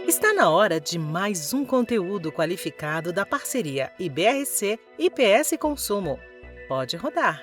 Está na hora de mais um conteúdo qualificado da parceria IBRC e PS Consumo. Pode rodar.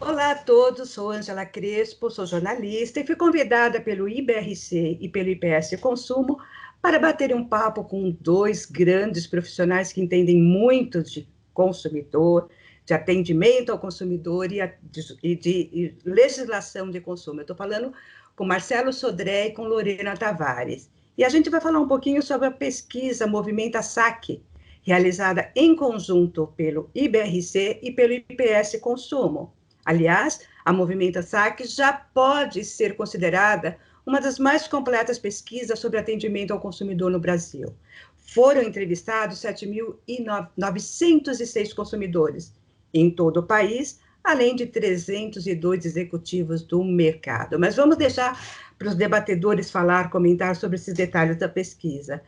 Olá a todos, sou Ângela Crespo, sou jornalista e fui convidada pelo IBRC e pelo IPS Consumo para bater um papo com dois grandes profissionais que entendem muito de consumidor, de atendimento ao consumidor e de legislação de consumo. Eu estou falando com Marcelo Sodré e com Lorena Tavares. E a gente vai falar um pouquinho sobre a pesquisa Movimenta Saque, realizada em conjunto pelo IBRC e pelo IPS Consumo. Aliás, a Movimenta Saque já pode ser considerada uma das mais completas pesquisas sobre atendimento ao consumidor no Brasil. Foram entrevistados 7.906 consumidores em todo o país, além de 302 executivos do mercado. Mas vamos deixar para os debatedores falar, comentar sobre esses detalhes da pesquisa.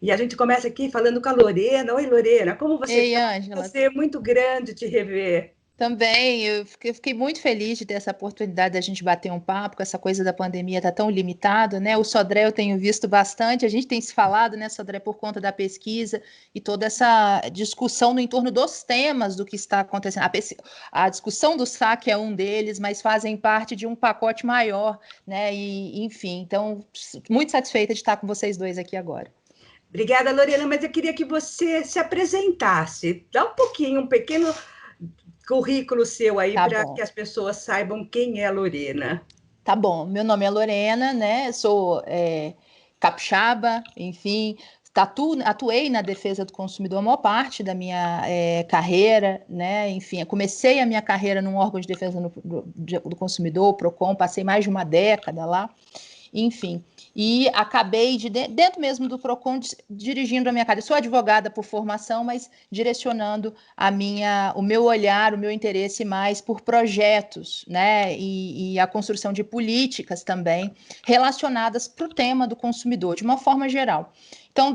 E a gente começa aqui falando com a Lorena. Oi, Lorena, como você Ei, está? Ângela, Você é muito grande te rever. também eu fiquei muito feliz de ter essa oportunidade da gente bater um papo, com essa coisa da pandemia tá tão limitado, né? O Sodré eu tenho visto bastante, a gente tem se falado, né, Sodré, por conta da pesquisa e toda essa discussão no entorno dos temas do que está acontecendo. A discussão do saque é um deles, mas fazem parte de um pacote maior, né? E, enfim, então, muito satisfeita de estar com vocês dois aqui agora. Obrigada, Lorena, mas eu queria que você se apresentasse. Dá um pouquinho, um pequeno currículo seu aí Tá para que bom. as pessoas saibam quem é a Lorena. Tá bom, meu nome é Lorena, né? Sou capixaba, enfim, atuei na defesa do consumidor a maior parte da minha carreira, né? Enfim, eu comecei a minha carreira num órgão de defesa do consumidor, o Procon, passei mais de uma década lá. Enfim, e acabei dentro mesmo do Procon dirigindo a minha carreira. Sou advogada por formação, mas direcionando o meu olhar, o meu interesse mais por projetos, né, e a construção de políticas também relacionadas para o tema do consumidor, de uma forma geral. Então,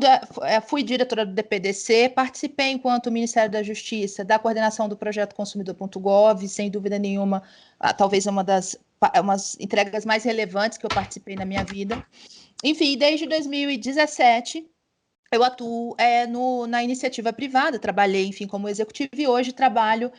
fui diretora do DPDC, participei enquanto Ministério da Justiça da coordenação do projeto consumidor.gov, sem dúvida nenhuma, talvez umas entregas mais relevantes que eu participei na minha vida. Enfim, desde 2017, eu atuo na iniciativa privada, trabalhei, enfim, como executiva e hoje trabalho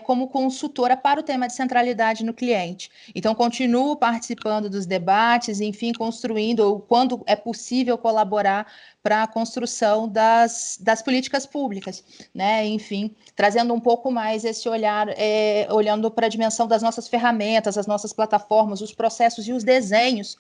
como consultora para o tema de centralidade no cliente. Então, continuo participando dos debates, enfim, construindo, ou quando é possível, colaborar para a construção das políticas públicas, né? Enfim, trazendo um pouco mais esse olhar, olhando para a dimensão das nossas ferramentas, as nossas plataformas, os processos e os desenhos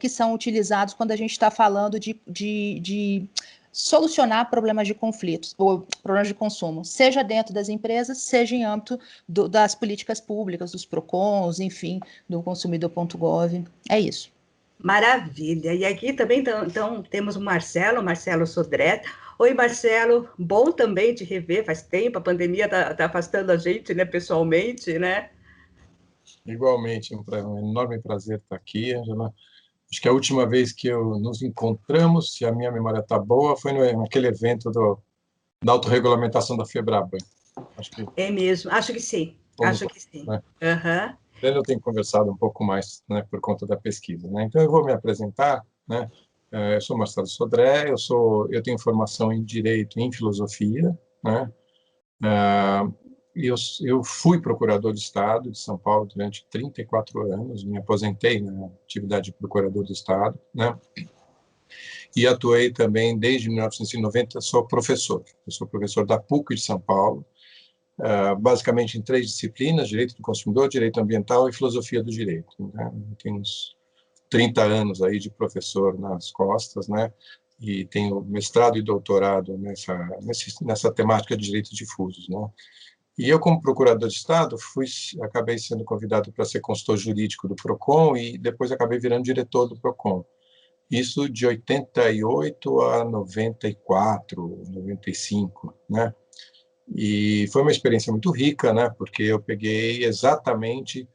que são utilizados quando a gente está falando de solucionar problemas de conflitos ou problemas de consumo, seja dentro das empresas, seja em âmbito das políticas públicas, dos PROCONs, enfim, do consumidor.gov. É isso. Maravilha. E aqui também então, temos o Marcelo Sodré. Oi, Marcelo, bom também te rever, faz tempo, a pandemia está afastando a gente, né, pessoalmente, né? Igualmente, um enorme prazer estar aqui, Angela. Acho que a última vez que nos encontramos, se a minha memória está boa, foi naquele evento da autorregulamentação da FEBRABAN. Acho que É mesmo, acho que sim, fomos acho lá, que sim. né? Uhum. Eu tenho conversado um pouco mais, né, por conta da pesquisa, né? Então, eu vou me apresentar, né? Eu sou Marcelo Sodré, eu tenho formação em Direito e em Filosofia, né? Eu fui procurador de Estado de São Paulo durante 34 anos, me aposentei na atividade de procurador do Estado, né? E atuei também desde 1990, sou professor. Eu sou professor da PUC de São Paulo, basicamente em 3 disciplinas: Direito do Consumidor, Direito Ambiental e Filosofia do Direito, né? Tenho uns 30 anos aí de professor nas costas, né? E tenho mestrado e doutorado nessa temática de direitos difusos, né? E eu, como procurador de Estado, acabei sendo convidado para ser consultor jurídico do PROCON e depois acabei virando diretor do PROCON. Isso de 88 a 94, 95, né? E foi uma experiência muito rica, né? Porque eu peguei exatamente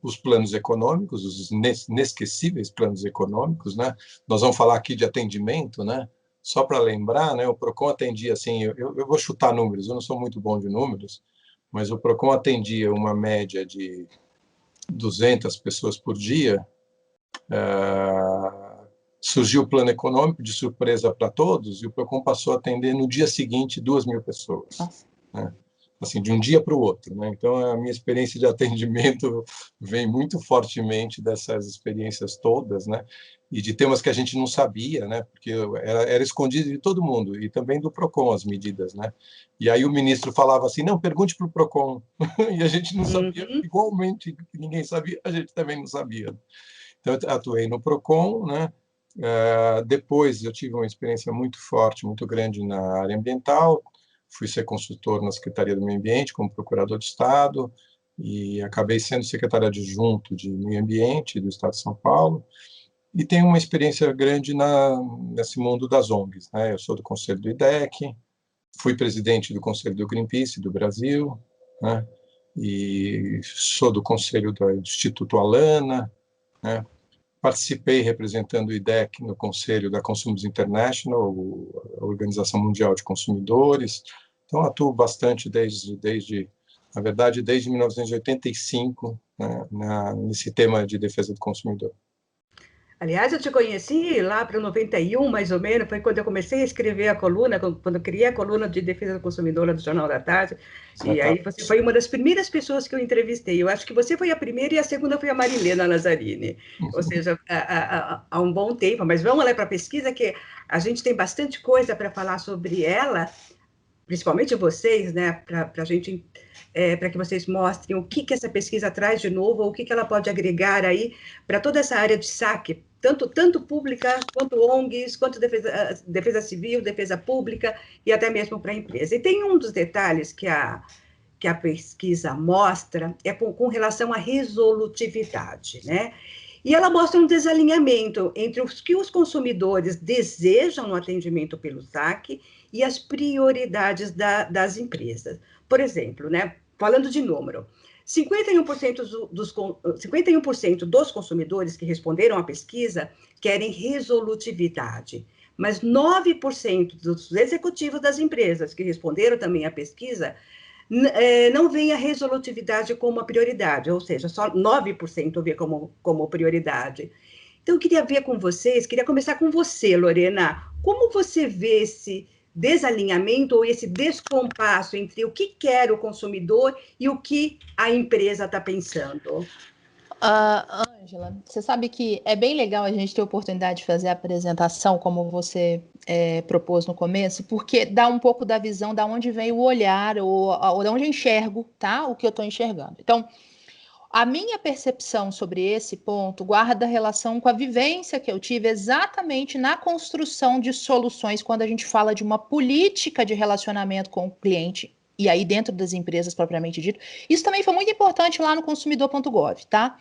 os planos econômicos, os inesquecíveis planos econômicos, né? Nós vamos falar aqui de atendimento, né? Só para lembrar, né? O PROCON atendia, assim, eu vou chutar números, eu não sou muito bom de números, mas o PROCON atendia uma média de 200 pessoas por dia, surgiu o plano econômico de surpresa para todos e o PROCON passou a atender no dia seguinte 2.000 pessoas, né? Assim, de um dia para o outro, né? Então, a minha experiência de atendimento vem muito fortemente dessas experiências todas, né? E de temas que a gente não sabia, né? Porque era escondido de todo mundo, e também do PROCON as medidas, né? E aí o ministro falava assim, não, pergunte para o PROCON, e a gente não sabia, igualmente que ninguém sabia, a gente também não sabia. Então, eu atuei no PROCON, né? Depois eu tive uma experiência muito forte, muito grande na área ambiental, fui ser consultor na Secretaria do Meio Ambiente como procurador de Estado e acabei sendo secretário adjunto de Meio Ambiente do Estado de São Paulo e tenho uma experiência grande nesse mundo das ONGs, né? Eu sou do Conselho do IDEC, fui presidente do Conselho do Greenpeace do Brasil, né? E sou do Conselho do Instituto Alana, né? Participei representando o IDEC no Conselho da Consumers International, a Organização Mundial de Consumidores. Então, atuo bastante na verdade, desde 1985, né, nesse tema de defesa do consumidor. Aliás, eu te conheci lá para 91, mais ou menos, foi quando eu comecei a escrever a coluna, quando eu criei a coluna de defesa do consumidor do Jornal da Tarde, e aí você foi uma das primeiras pessoas que eu entrevistei. Eu acho que você foi a primeira e a segunda foi a Marilena Lazzarini. Ou seja, há um bom tempo, mas vamos lá para a pesquisa, que a gente tem bastante coisa para falar sobre ela, principalmente vocês, né, para a gente... para que vocês mostrem o que essa pesquisa traz de novo, ou o que ela pode agregar aí para toda essa área de saque, tanto pública, quanto ONGs, quanto defesa civil, defesa pública, e até mesmo para a empresa. E tem um dos detalhes que a pesquisa mostra, com relação à resolutividade, né? E ela mostra um desalinhamento entre o que os consumidores desejam no atendimento pelo saque e as prioridades das empresas. Por exemplo, né, falando de número, 51% dos consumidores que responderam à pesquisa querem resolutividade, mas 9% dos executivos das empresas que responderam também à pesquisa não veem a resolutividade como uma prioridade, ou seja, só 9% vê como prioridade. Então, eu queria ver com vocês, queria começar com você, Lorena, como você vê esse desalinhamento ou esse descompasso entre o que quer o consumidor e o que a empresa está pensando? Ângela, você sabe que é bem legal a gente ter a oportunidade de fazer a apresentação, como você propôs no começo, porque dá um pouco da visão da onde vem o olhar, ou de onde eu enxergo, tá? O que eu estou enxergando. Então, a minha percepção sobre esse ponto guarda relação com a vivência que eu tive exatamente na construção de soluções quando a gente fala de uma política de relacionamento com o cliente, e aí dentro das empresas propriamente dito. Isso também foi muito importante lá no consumidor.gov, tá?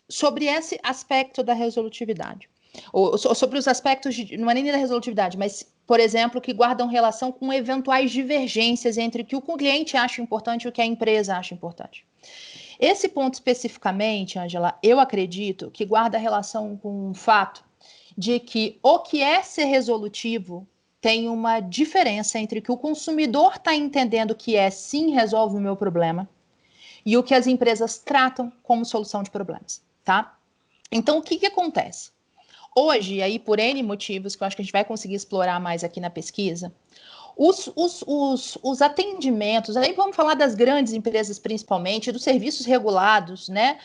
Sobre esse aspecto da resolutividade. Ou sobre os aspectos, não é nem da resolutividade, mas, por exemplo, que guardam relação com eventuais divergências entre o que o cliente acha importante e o que a empresa acha importante. Esse ponto especificamente, Ângela, eu acredito que guarda relação com o fato de que o que é ser resolutivo tem uma diferença entre o que o consumidor está entendendo que sim, resolve o meu problema, e o que as empresas tratam como solução de problemas, tá? Então, o que acontece? Hoje, aí por N motivos, que eu acho que a gente vai conseguir explorar mais aqui na pesquisa, os atendimentos, aí vamos falar das grandes empresas principalmente, dos serviços regulados, né?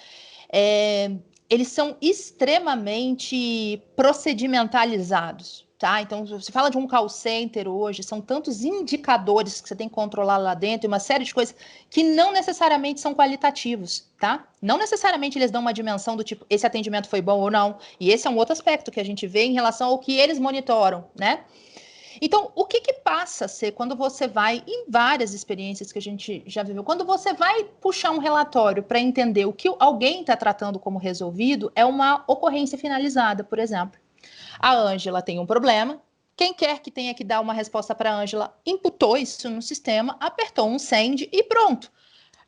Eles são extremamente procedimentalizados, tá? Então, você fala de um call center hoje, são tantos indicadores que você tem que controlar lá dentro, e uma série de coisas que não necessariamente são qualitativos, tá? Não necessariamente eles dão uma dimensão do tipo, esse atendimento foi bom ou não. E esse é um outro aspecto que a gente vê em relação ao que eles monitoram, né? Então, o que passa a ser quando você vai, em várias experiências que a gente já viveu, quando você vai puxar um relatório para entender o que alguém está tratando como resolvido, é uma ocorrência finalizada, por exemplo. A Ângela tem um problema, quem quer que tenha que dar uma resposta para a Ângela imputou isso no sistema, apertou um send e pronto.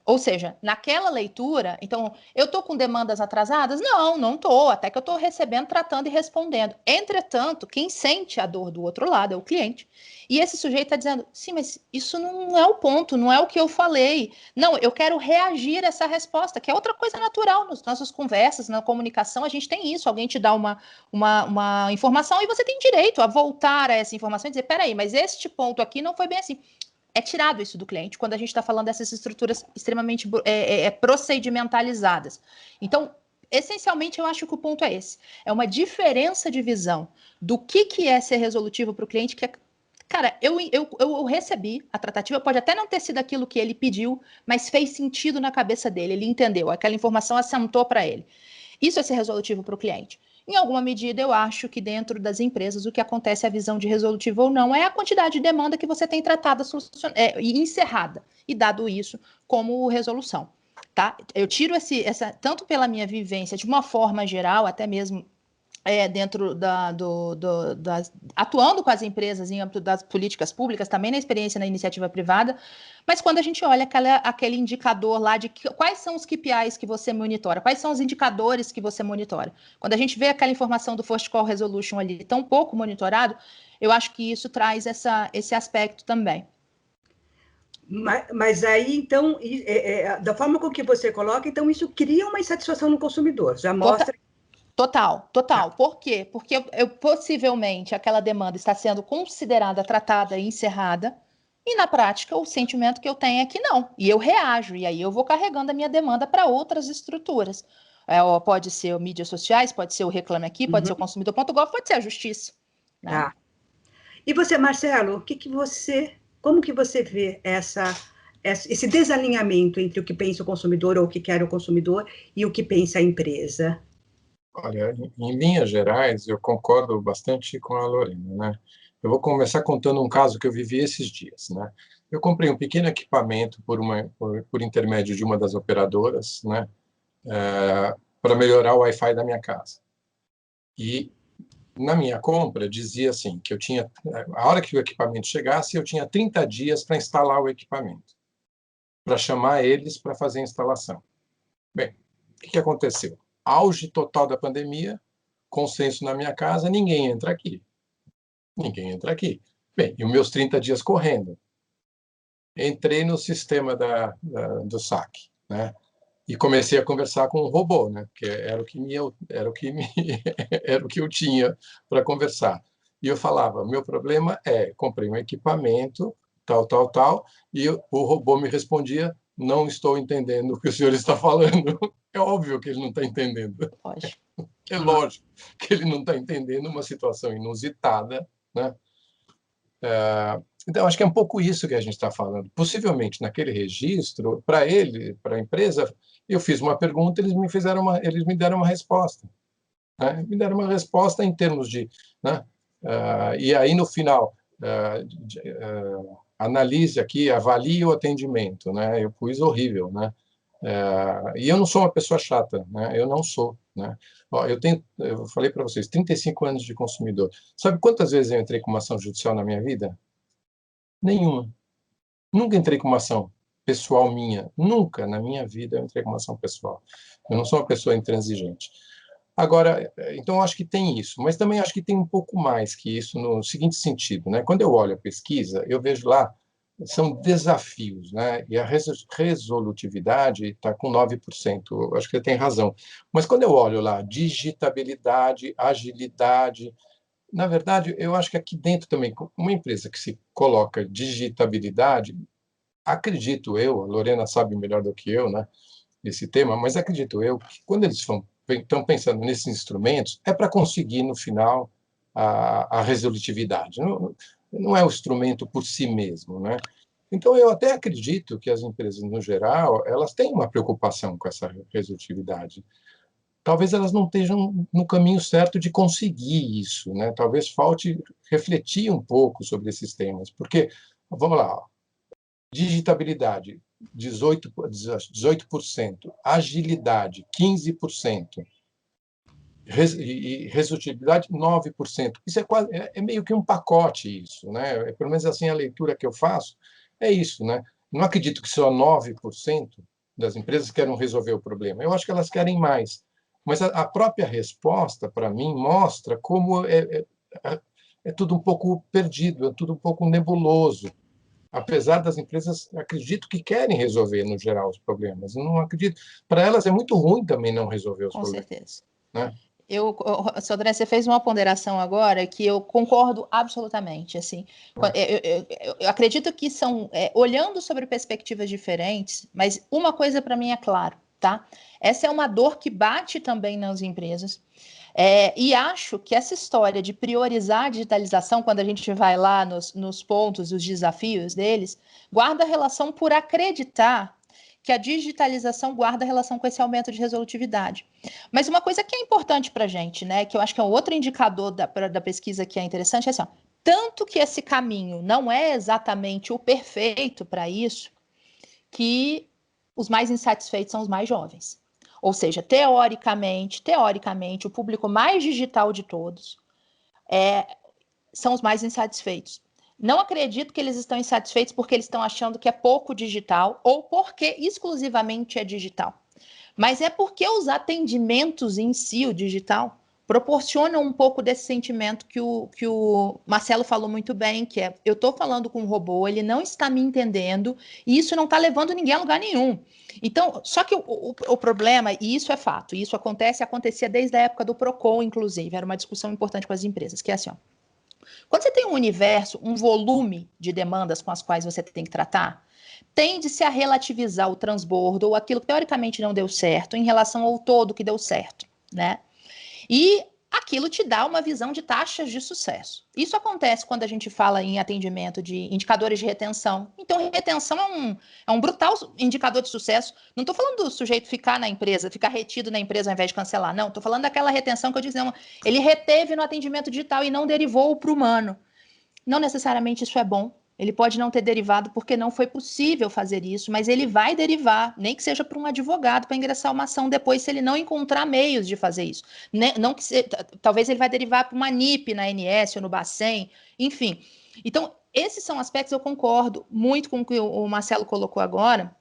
Ou seja, naquela leitura, então, eu estou com demandas atrasadas? Não estou, até que eu estou recebendo, tratando e respondendo. Entretanto, quem sente a dor do outro lado é o cliente. E esse sujeito está dizendo, sim, mas isso não é o ponto, não é o que eu falei. Não, eu quero reagir a essa resposta, que é outra coisa natural nas nossas conversas, na comunicação, a gente tem isso, alguém te dá uma informação e você tem direito a voltar a essa informação e dizer, peraí, mas este ponto aqui não foi bem assim. É tirado isso do cliente quando a gente está falando dessas estruturas extremamente procedimentalizadas. Então, essencialmente, eu acho que o ponto é esse. É uma diferença de visão do que é ser resolutivo para o cliente, que é, cara, eu recebi a tratativa, pode até não ter sido aquilo que ele pediu, mas fez sentido na cabeça dele, ele entendeu, aquela informação assentou para ele. Isso é ser resolutivo para o cliente. Em alguma medida, eu acho que dentro das empresas o que acontece, a visão de resolutivo ou não, é a quantidade de demanda que você tem tratada e encerrada, e dado isso como resolução. Tá? Eu tiro tanto pela minha vivência, de uma forma geral, até mesmo dentro atuando com as empresas em âmbito das políticas públicas, também na experiência na iniciativa privada, mas quando a gente olha aquele indicador lá de quais são os KPIs que você monitora, quais são os indicadores que você monitora. Quando a gente vê aquela informação do First Call Resolution ali tão pouco monitorado, eu acho que isso traz esse aspecto também. Mas aí, então, da forma com que você coloca, então isso cria uma insatisfação no consumidor, já mostra... Total. Por quê? Porque possivelmente aquela demanda está sendo considerada, tratada e encerrada, e na prática o sentimento que eu tenho é que não, e eu reajo, e aí eu vou carregando a minha demanda para outras estruturas. Pode ser o mídias sociais, pode ser o Reclame Aqui, pode ser o consumidor.gov, pode ser a justiça. Né? Tá. E você, Marcelo, como que você vê esse desalinhamento entre o que pensa o consumidor ou o que quer o consumidor e o que pensa a empresa? Olha, em linhas gerais, eu concordo bastante com a Lorena, né? Eu vou começar contando um caso que eu vivi esses dias, né? Eu comprei um pequeno equipamento por intermédio de uma das operadoras, né? Para melhorar o Wi-Fi da minha casa. E na minha compra dizia assim, que a hora que o equipamento chegasse, eu tinha 30 dias para instalar o equipamento, para chamar eles para fazer a instalação. Bem, o que aconteceu? Auge total da pandemia, consenso na minha casa, ninguém entra aqui. Bem, e os meus 30 dias correndo. Entrei no sistema do saque, né? E comecei a conversar com um robô, né? Que era o que eu tinha para conversar. E eu falava, meu problema comprei um equipamento, tal, e o robô me respondia, não estou entendendo o que o senhor está falando. É óbvio que ele não está entendendo. Lógico. É lógico que ele não está entendendo uma situação inusitada, né? Então, acho que é um pouco isso que a gente está falando. Possivelmente, naquele registro, para a empresa, eu fiz uma pergunta, eles me deram uma resposta. Né? Me deram uma resposta em termos de... Né? E aí, no final, analise aqui, avalie o atendimento. Né? Eu pus horrível. Né? E eu não sou uma pessoa chata, né? Eu não sou. Né? Ó, eu falei para vocês, 35 anos de consumidor. Sabe quantas vezes eu entrei com uma ação judicial na minha vida? Nenhuma. Nunca entrei com uma ação pessoal minha. Nunca na minha vida eu entrei com uma ação pessoal. Eu não sou uma pessoa intransigente. Agora, então, eu acho que tem isso. Mas também acho que tem um pouco mais que isso no seguinte sentido. Né? Quando eu olho a pesquisa, eu vejo lá, são desafios. Né? E a resolutividade está com 9%. Eu acho que ele tem razão. Mas quando eu olho lá, digitabilidade, agilidade... Na verdade, eu acho que aqui dentro também, uma empresa que se coloca digitabilidade, acredito eu, a Lorena sabe melhor do que eu, né, esse tema, mas acredito eu que quando eles estão pensando nesses instrumentos, é para conseguir, no final, a resolutividade. Não é o instrumento por si mesmo, né? Então, eu até acredito que as empresas, no geral, elas têm uma preocupação com essa resolutividade. Talvez elas não estejam no caminho certo de conseguir isso, né? Talvez falte refletir um pouco sobre esses temas, porque, vamos lá, digitabilidade, 18%, agilidade, 15%, e resolutividade, 9%. Isso é meio que um pacote, isso, né? Pelo menos assim a leitura que eu faço é isso, né? Não acredito que só 9% das empresas querem resolver o problema. Eu acho que elas querem mais. Mas a própria resposta, para mim, mostra como é tudo um pouco perdido, é tudo um pouco nebuloso. Apesar das empresas, acredito que querem resolver, no geral, os problemas. Eu não acredito. Para elas é muito ruim também não resolver os Com problemas. certeza. Né? Sodré, você fez uma ponderação agora que eu concordo absolutamente. Assim, eu acredito que são, olhando sobre perspectivas diferentes, mas uma coisa para mim é claro, tá? Essa é uma dor que bate também nas empresas. E acho que essa história de priorizar a digitalização, quando a gente vai lá nos pontos, os desafios deles, guarda relação por acreditar que a digitalização guarda relação com esse aumento de resolutividade. Mas uma coisa que é importante para a gente, né, que eu acho que é um outro indicador da pesquisa que é interessante, é assim, ó, tanto que esse caminho não é exatamente o perfeito para isso, que os mais insatisfeitos são os mais jovens. Ou seja, teoricamente, o público mais digital de todos são os mais insatisfeitos. Não acredito que eles estão insatisfeitos porque eles estão achando que é pouco digital ou porque exclusivamente é digital. Mas é porque os atendimentos em si, o digital, proporcionam um pouco desse sentimento que o Marcelo falou muito bem, que é, eu estou falando com um robô, ele não está me entendendo, e isso não está levando ninguém a lugar nenhum. Então, só que o problema, e isso é fato, e isso acontecia desde a época do Procon, inclusive, era uma discussão importante com as empresas, que é assim, ó, quando você tem um universo, um volume de demandas com as quais você tem que tratar, tende-se a relativizar o transbordo ou aquilo que teoricamente não deu certo em relação ao todo que deu certo, né? E aquilo te dá uma visão de taxas de sucesso. Isso acontece quando a gente fala em atendimento de indicadores de retenção. Então, retenção é um brutal indicador de sucesso. Não estou falando do sujeito ficar na empresa, ficar retido na empresa ao invés de cancelar. Não, estou falando daquela retenção que eu disse, não, ele reteve no atendimento digital e não derivou para o humano. Não necessariamente isso é bom. Ele pode não ter derivado porque não foi possível fazer isso, mas ele vai derivar, nem que seja para um advogado para ingressar uma ação depois, se ele não encontrar meios de fazer isso. Não que talvez ele vai derivar para uma NIP na ANS ou no Bacen, enfim. Então, esses são aspectos, eu concordo muito com o que o Marcelo colocou agora,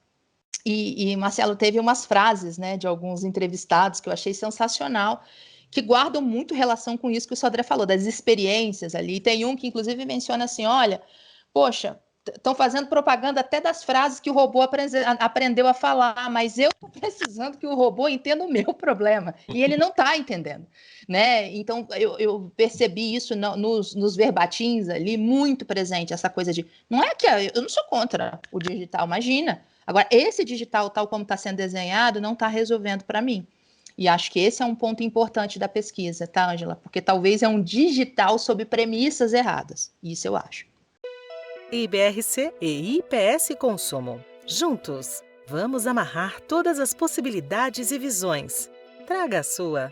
e Marcelo teve umas frases, né, de alguns entrevistados que eu achei sensacional, que guardam muito relação com isso que o Sodré falou, das experiências ali. Tem um que, inclusive, menciona assim, olha, poxa, estão fazendo propaganda até das frases que o robô aprendeu a falar, mas eu estou precisando que o robô entenda o meu problema, e ele não está entendendo, né? Então, eu percebi isso nos verbatins ali, muito presente, essa coisa de, não é que eu não sou contra o digital, imagina, agora, esse digital, tal como está sendo desenhado, não está resolvendo para mim. E acho que esse é um ponto importante da pesquisa, tá, Ângela? Porque talvez é um digital sob premissas erradas. Isso eu acho. IBRC e IPS Consumo. Juntos, vamos amarrar todas as possibilidades e visões. Traga a sua.